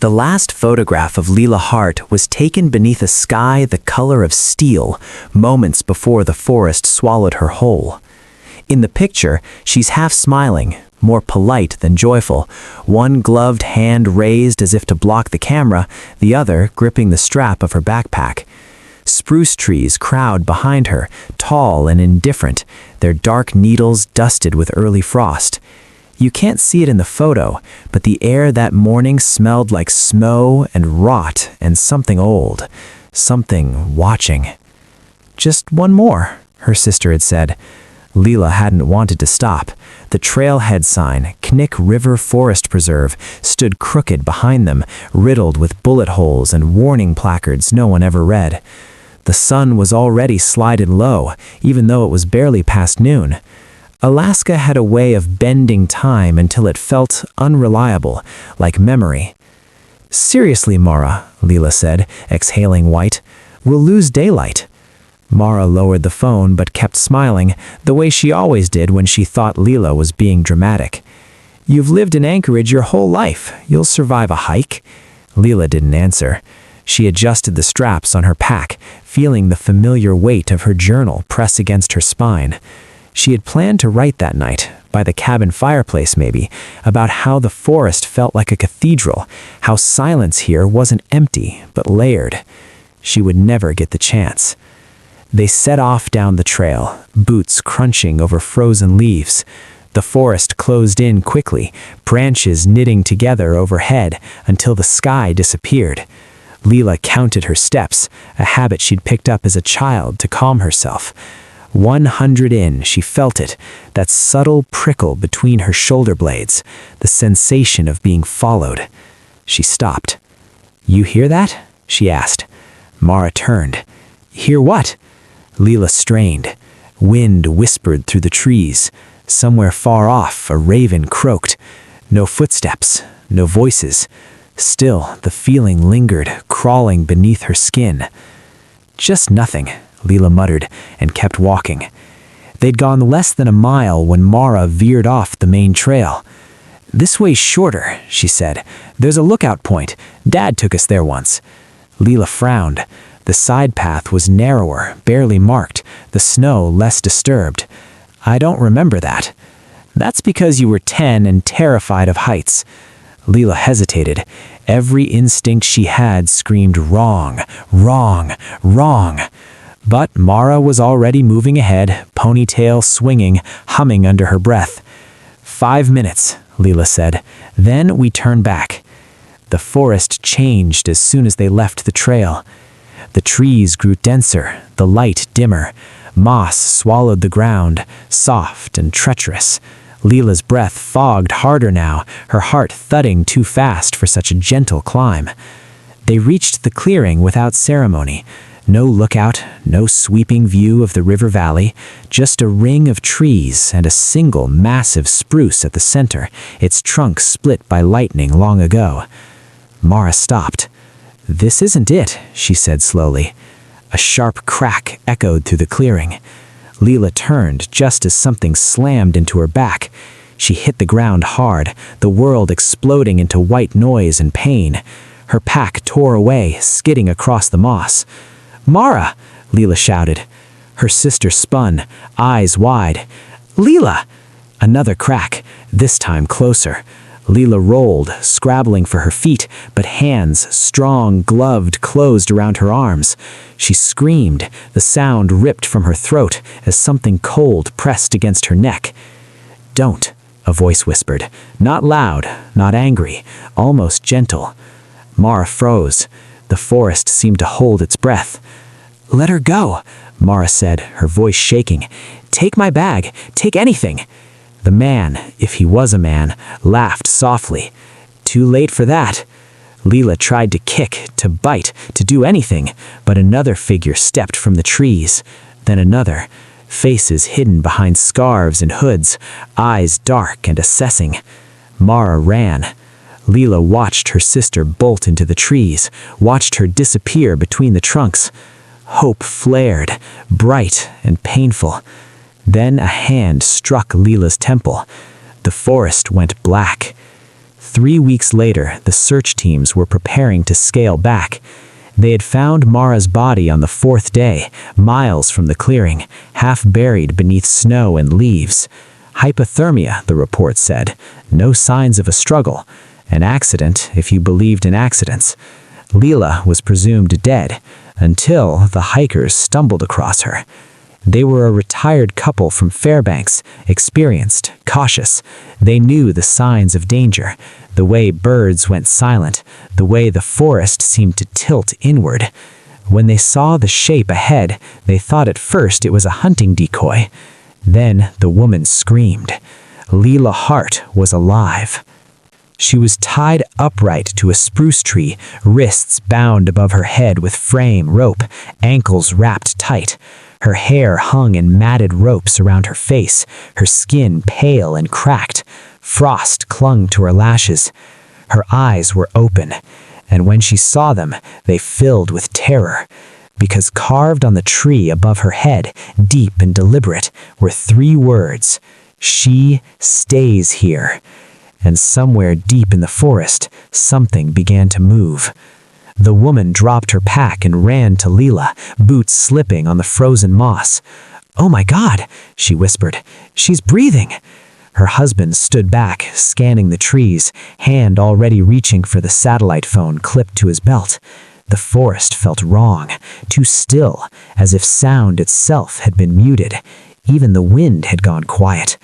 The last photograph of Leela Hart was taken beneath a sky the color of steel, moments before the forest swallowed her whole. In the picture, she's half smiling, more polite than joyful, one gloved hand raised as if to block the camera, the other gripping the strap of her backpack. Spruce trees crowd behind her, tall and indifferent, their dark needles dusted with early frost. You can't see it in the photo, but the air that morning smelled like snow and rot and something old, something watching. "Just one more," her sister had said. Leela hadn't wanted to stop. The trailhead sign, Knik River Forest Preserve, stood crooked behind them, riddled with bullet holes and warning placards no one ever read. The sun was already slided low, even though it was barely past noon. Alaska had a way of bending time until it felt unreliable, like memory. "Seriously, Mara," Leela said, exhaling white, "we'll lose daylight." Mara lowered the phone but kept smiling, the way she always did when she thought Leela was being dramatic. "You've lived in Anchorage your whole life. You'll survive a hike." Leela didn't answer. She adjusted the straps on her pack, feeling the familiar weight of her journal press against her spine. She had planned to write that night, by the cabin fireplace maybe, about how the forest felt like a cathedral, how silence here wasn't empty but layered. She would never get the chance. They set off down the trail, boots crunching over frozen leaves. The forest closed in quickly, branches knitting together overhead until the sky disappeared. Leela counted her steps, a habit she'd picked up as a child to calm herself. 100 in, she felt it, that subtle prickle between her shoulder blades, the sensation of being followed. She stopped. "You hear that?" she asked. Mara turned. "Hear what?" Leela strained. Wind whispered through the trees. Somewhere far off, a raven croaked. No footsteps, no voices. Still, the feeling lingered, crawling beneath her skin. "Just nothing," Leela muttered, and kept walking. They'd gone less than a mile when Mara veered off the main trail. "This way's shorter," she said. "There's a lookout point. Dad took us there once." Leela frowned. The side path was narrower, barely marked, the snow less disturbed. "I don't remember that." "That's because you were 10 and terrified of heights." Leela hesitated. Every instinct she had screamed wrong, wrong, wrong. But Mara was already moving ahead, ponytail swinging, humming under her breath. 5 minutes, Leela said. Then we turn back. The forest changed as soon as they left the trail. The trees grew denser, the light dimmer. Moss swallowed the ground, soft and treacherous. Leela's breath fogged harder now, her heart thudding too fast for such a gentle climb. They reached the clearing without ceremony. No lookout, no sweeping view of the river valley, just a ring of trees and a single massive spruce at the center, its trunk split by lightning long ago. Mara stopped. "This isn't it," she said slowly. A sharp crack echoed through the clearing. Leela turned just as something slammed into her back. She hit the ground hard, the world exploding into white noise and pain. Her pack tore away, skidding across the moss. "Mara!" Leela shouted. Her sister spun, eyes wide. "Leela!" Another crack, this time closer. Leela rolled, scrabbling for her feet, but hands, strong, gloved, closed around her arms. She screamed, the sound ripped from her throat as something cold pressed against her neck. "Don't," a voice whispered. Not loud, not angry, almost gentle. Mara froze. The forest seemed to hold its breath. "Let her go," Mara said, her voice shaking. "Take my bag. Take anything." The man, if he was a man, laughed softly. Too late for that. Leela tried to kick, to bite, to do anything, but another figure stepped from the trees. Then another, faces hidden behind scarves and hoods, eyes dark and assessing. Mara ran. Leela watched her sister bolt into the trees, watched her disappear between the trunks. Hope flared, bright and painful. Then a hand struck Leela's temple. The forest went black. 3 weeks later, the search teams were preparing to scale back. They had found Mara's body on the 4th day, miles from the clearing, half buried beneath snow and leaves. Hypothermia, the report said. No signs of a struggle. An accident, if you believed in accidents. Leela was presumed dead, until the hikers stumbled across her. They were a retired couple from Fairbanks, experienced, cautious. They knew the signs of danger, the way birds went silent, the way the forest seemed to tilt inward. When they saw the shape ahead, they thought at first it was a hunting decoy. Then the woman screamed. Leela Hart was alive. She was tied upright to a spruce tree, wrists bound above her head with frame rope, ankles wrapped tight. Her hair hung in matted ropes around her face, her skin pale and cracked. Frost clung to her lashes. Her eyes were open, and when she saw them, they filled with terror. Because carved on the tree above her head, deep and deliberate, were 3 words: "She stays here." And somewhere deep in the forest, something began to move. The woman dropped her pack and ran to Leela, boots slipping on the frozen moss. "Oh my God," she whispered. "She's breathing." Her husband stood back, scanning the trees, hand already reaching for the satellite phone clipped to his belt. The forest felt wrong, too still, as if sound itself had been muted. Even the wind had gone quiet.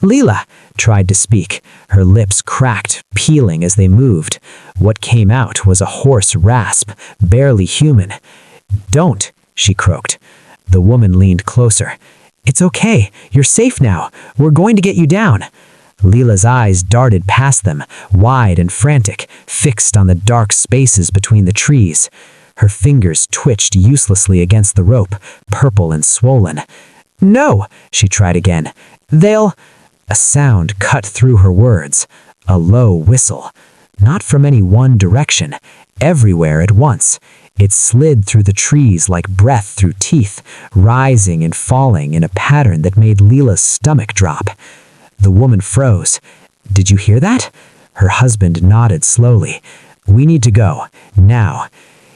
Leela tried to speak, her lips cracked, peeling as they moved. What came out was a hoarse rasp, barely human. "Don't," she croaked. The woman leaned closer. "It's okay, you're safe now. We're going to get you down." Leela's eyes darted past them, wide and frantic, fixed on the dark spaces between the trees. Her fingers twitched uselessly against the rope, purple and swollen. "No," she tried again. "They'll—" A sound cut through her words, a low whistle. Not from any one direction, everywhere at once. It slid through the trees like breath through teeth, rising and falling in a pattern that made Leela's stomach drop. The woman froze. "Did you hear that?" Her husband nodded slowly. "We need to go, now."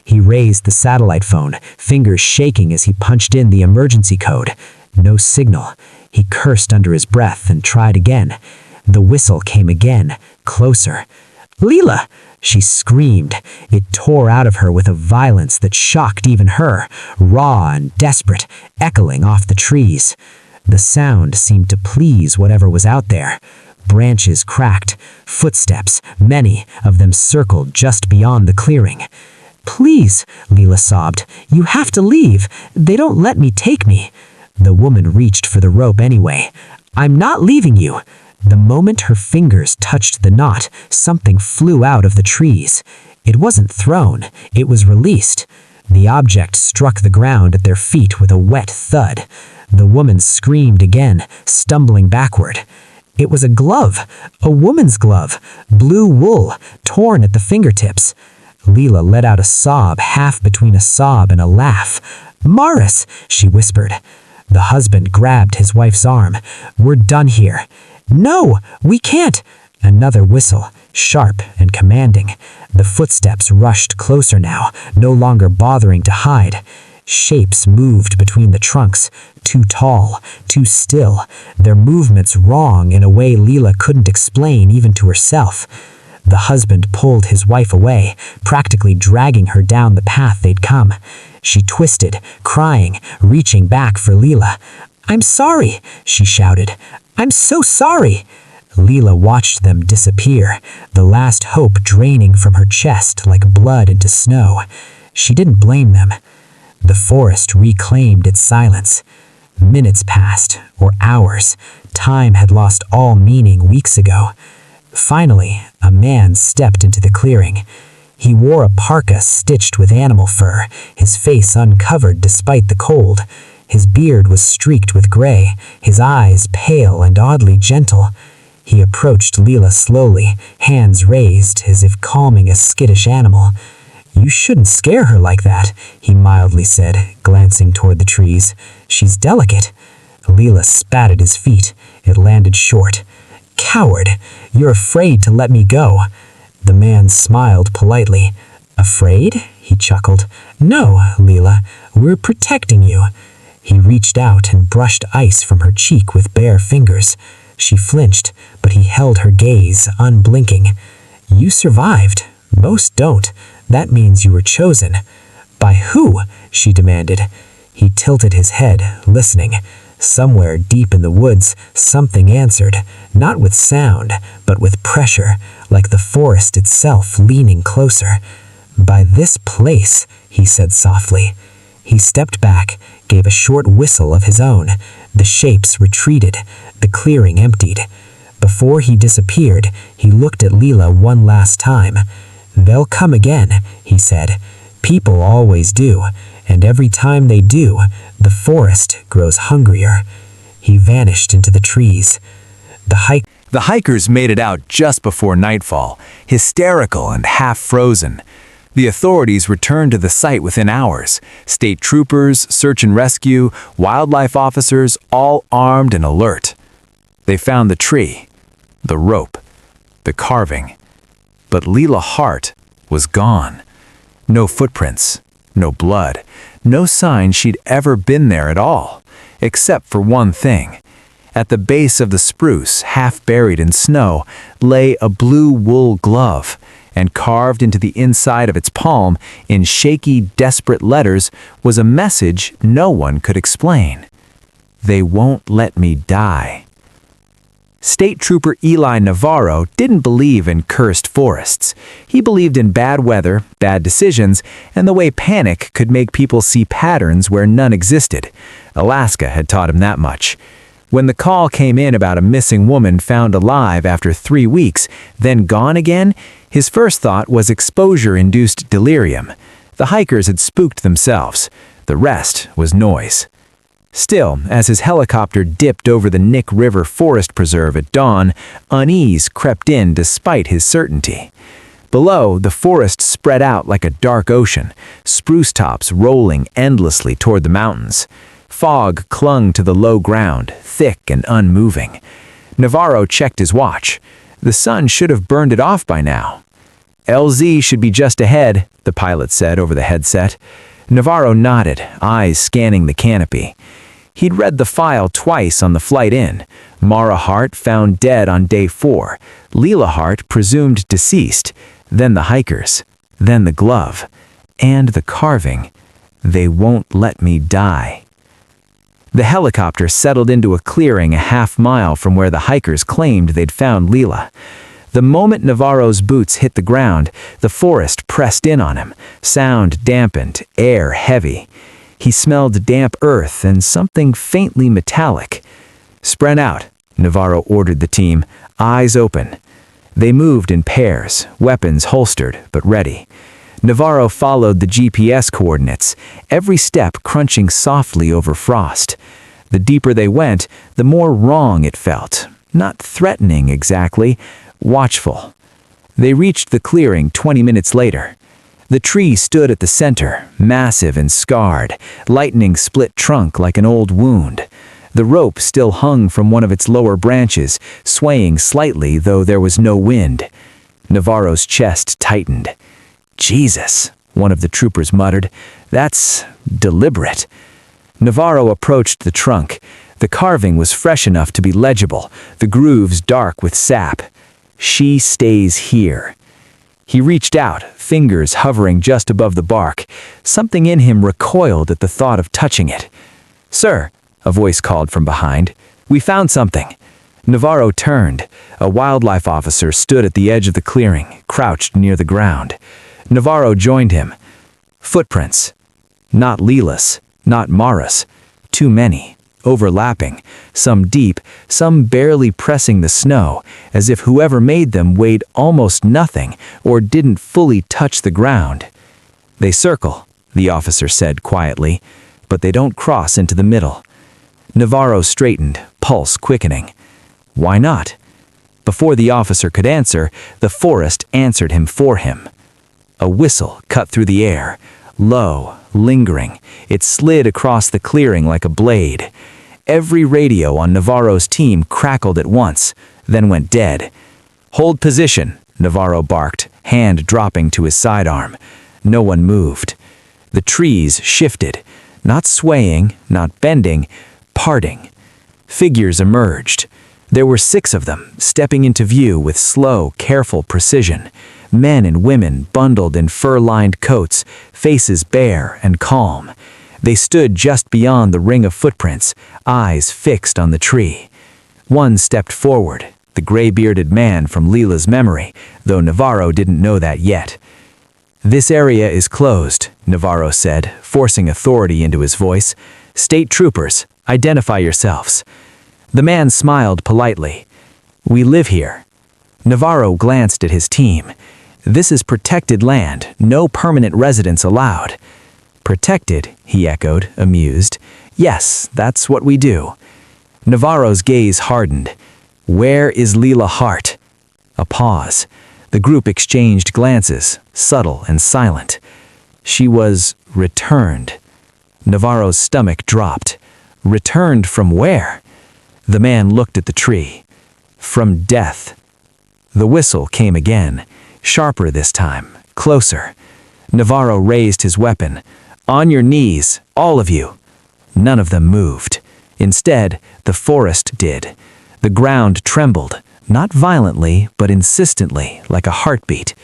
He raised the satellite phone, fingers shaking as he punched in the emergency code. No signal. He cursed under his breath and tried again. The whistle came again, closer. "Leela!" She screamed. It tore out of her with a violence that shocked even her, raw and desperate, echoing off the trees. The sound seemed to please whatever was out there. Branches cracked, footsteps, many of them circled just beyond the clearing. "Please," Leela sobbed, "you have to leave. They don't let me take me." The woman reached for the rope anyway. "I'm not leaving you." The moment her fingers touched the knot, something flew out of the trees. It wasn't thrown, it was released. The object struck the ground at their feet with a wet thud. The woman screamed again, stumbling backward. It was a glove, a woman's glove, blue wool, torn at the fingertips. Leela let out a sob, half between a sob and a laugh. "Maris," she whispered. The husband grabbed his wife's arm. "We're done here." "No, we can't." Another whistle, sharp and commanding. The footsteps rushed closer now, no longer bothering to hide. Shapes moved between the trunks, too tall, too still, their movements wrong in a way Leela couldn't explain even to herself. The husband pulled his wife away, practically dragging her down the path they'd come. She twisted, crying, reaching back for Leela. "I'm sorry," she shouted. "I'm so sorry." Leela watched them disappear, the last hope draining from her chest like blood into snow. She didn't blame them. The forest reclaimed its silence. Minutes passed, or hours. Time had lost all meaning weeks ago. Finally, a man stepped into the clearing. He wore a parka stitched with animal fur, his face uncovered despite the cold. His beard was streaked with gray, his eyes pale and oddly gentle. He approached Leela slowly, hands raised as if calming a skittish animal. "You shouldn't scare her like that," he mildly said, glancing toward the trees. "She's delicate." Leela spat at his feet. It landed short. Coward, you're afraid to let me go." The man smiled politely. "Afraid?" he chuckled. "No, Leela, we're protecting you." He reached out and brushed ice from her cheek with bare fingers. She flinched, but he held her gaze, unblinking. "You survived. Most don't. That means you were chosen." "By who?" she demanded. He tilted his head, listening. Somewhere deep in the woods, something answered, not with sound, but with pressure, like the forest itself leaning closer. "By this place," he said softly. He stepped back, gave a short whistle of his own. The shapes retreated, the clearing emptied. Before he disappeared, he looked at Leela one last time. "They'll come again," he said. "People always do, and every time they do, the forest grows hungrier." He vanished into the trees. The hikers made it out just before nightfall, hysterical and half-frozen. The authorities returned to the site within hours. State troopers, search and rescue, wildlife officers, all armed and alert. They found the tree, the rope, the carving. But Leela Hart was gone. No footprints, no blood, no sign she'd ever been there at all, except for one thing. At the base of the spruce, half buried in snow, lay a blue wool glove, and carved into the inside of its palm, in shaky, desperate letters, was a message no one could explain. "They won't let me die." State Trooper Eli Navarro didn't believe in cursed forests. He believed in bad weather, bad decisions, and the way panic could make people see patterns where none existed. Alaska had taught him that much. When the call came in about a missing woman found alive after 3 weeks, then gone again, his first thought was exposure-induced delirium. The hikers had spooked themselves. The rest was noise. Still, as his helicopter dipped over the Nick River Forest Preserve at dawn, unease crept in despite his certainty. Below, the forest spread out like a dark ocean, spruce tops rolling endlessly toward the mountains. Fog clung to the low ground, thick and unmoving. Navarro checked his watch. The sun should have burned it off by now. "LZ should be just ahead," the pilot said over the headset. Navarro nodded, eyes scanning the canopy. He'd read the file twice on the flight in. Mara Hart found dead on day 4. Leela Hart presumed deceased. Then the hikers. Then the glove. And the carving. "They won't let me die." The helicopter settled into a clearing a half-mile from where the hikers claimed they'd found Leela. The moment Navarro's boots hit the ground, the forest pressed in on him, sound dampened, air heavy. He smelled damp earth and something faintly metallic. "Spread out," Navarro ordered the team, eyes open. They moved in pairs, weapons holstered but ready. Navarro followed the GPS coordinates, every step crunching softly over frost. The deeper they went, the more wrong it felt. Not threatening exactly, watchful. They reached the clearing 20 minutes later. The tree stood at the center, massive and scarred, lightning split trunk like an old wound. The rope still hung from one of its lower branches, swaying slightly though there was no wind. Navarro's chest tightened. "Jesus," one of the troopers muttered. "That's deliberate." Navarro approached the trunk. The carving was fresh enough to be legible, the grooves dark with sap. "She stays here." He reached out, fingers hovering just above the bark. Something in him recoiled at the thought of touching it. "Sir," a voice called from behind. "We found something." Navarro turned. A wildlife officer stood at the edge of the clearing, crouched near the ground. Navarro joined him. Footprints. Not Leela's, not Mara's. Too many, overlapping, some deep, some barely pressing the snow, as if whoever made them weighed almost nothing or didn't fully touch the ground. "They circle," the officer said quietly, "but they don't cross into the middle." Navarro straightened, pulse quickening. "Why not?" Before the officer could answer, the forest answered him for him. A whistle cut through the air, low, lingering. It slid across the clearing like a blade. Every radio on Navarro's team crackled at once. then went dead. "Hold position," Navarro barked, hand dropping to his sidearm. No one moved. The trees shifted, not swaying, not bending, parting. Figures emerged. There were 6 of them, stepping into view with slow, careful precision. Men and women bundled in fur-lined coats, faces bare and calm. They stood just beyond the ring of footprints, eyes fixed on the tree. One stepped forward, the gray-bearded man from Leela's memory, though Navarro didn't know that yet. "This area is closed," Navarro said, forcing authority into his voice. "State troopers, identify yourselves." The man smiled politely. "We live here." Navarro glanced at his team. "This is protected land, no permanent residents allowed." "Protected," he echoed, amused. "Yes, that's what we do." Navarro's gaze hardened. "Where is Leela Hart?" A pause. The group exchanged glances, subtle and silent. "She was returned." Navarro's stomach dropped. "Returned from where?" The man looked at the tree. "From death." The whistle came again, sharper this time, closer. Navarro raised his weapon. "On your knees, all of you." None of them moved. Instead, the forest did. The ground trembled, not violently, but insistently, like a heartbeat.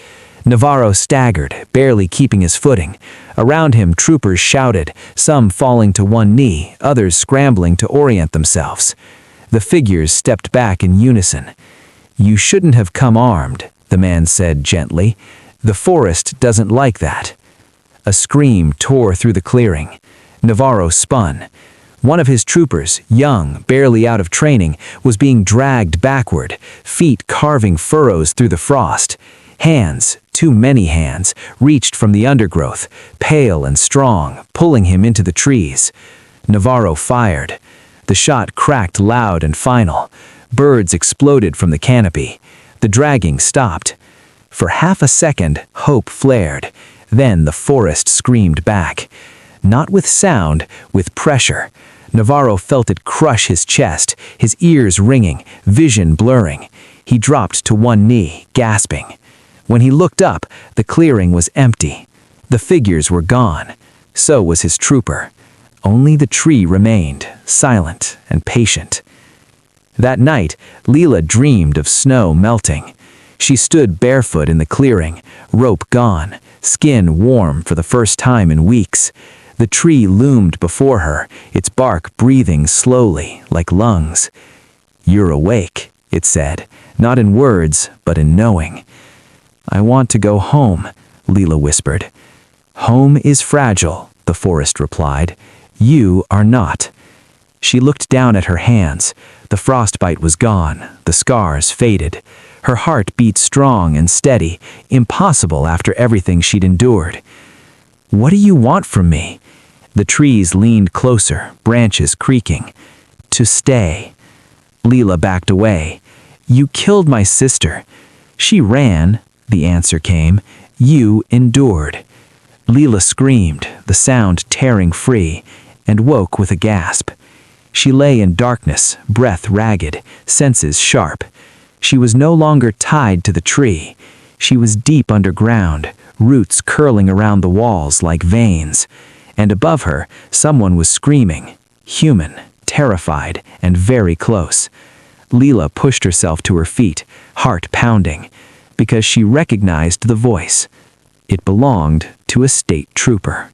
Navarro staggered, barely keeping his footing. Around him, troopers shouted, some falling to one knee, others scrambling to orient themselves. The figures stepped back in unison. "You shouldn't have come armed," the man said gently. "The forest doesn't like that." A scream tore through the clearing. Navarro spun. One of his troopers, young, barely out of training, was being dragged backward, feet carving furrows through the frost. Hands, too many hands, reached from the undergrowth, pale and strong, pulling him into the trees. Navarro fired. The shot cracked loud and final. Birds exploded from the canopy. The dragging stopped. For half a second, hope flared. Then the forest screamed back. Not with sound, with pressure. Navarro felt it crush his chest, his ears ringing, vision blurring. He dropped to one knee, gasping. When he looked up, the clearing was empty. The figures were gone. So was his trooper. Only the tree remained, silent and patient. That night, Leela dreamed of snow melting. She stood barefoot in the clearing, rope gone, skin warm for the first time in weeks. The tree loomed before her, its bark breathing slowly, like lungs. "You're awake," it said, not in words, but in knowing. "I want to go home," Leela whispered. "Home is fragile," the forest replied. "You are not." She looked down at her hands. The frostbite was gone, the scars faded. Her heart beat strong and steady, impossible after everything she'd endured. "What do you want from me?" The trees leaned closer, branches creaking. "To stay." Leela backed away. "You killed my sister." "She ran," the answer came. "You endured." Leela screamed, the sound tearing free, and woke with a gasp. She lay in darkness, breath ragged, senses sharp. She was no longer tied to the tree. She was deep underground, roots curling around the walls like veins. And above her, someone was screaming, human, terrified, and very close. Leela pushed herself to her feet, heart pounding, because she recognized the voice. It belonged to a state trooper.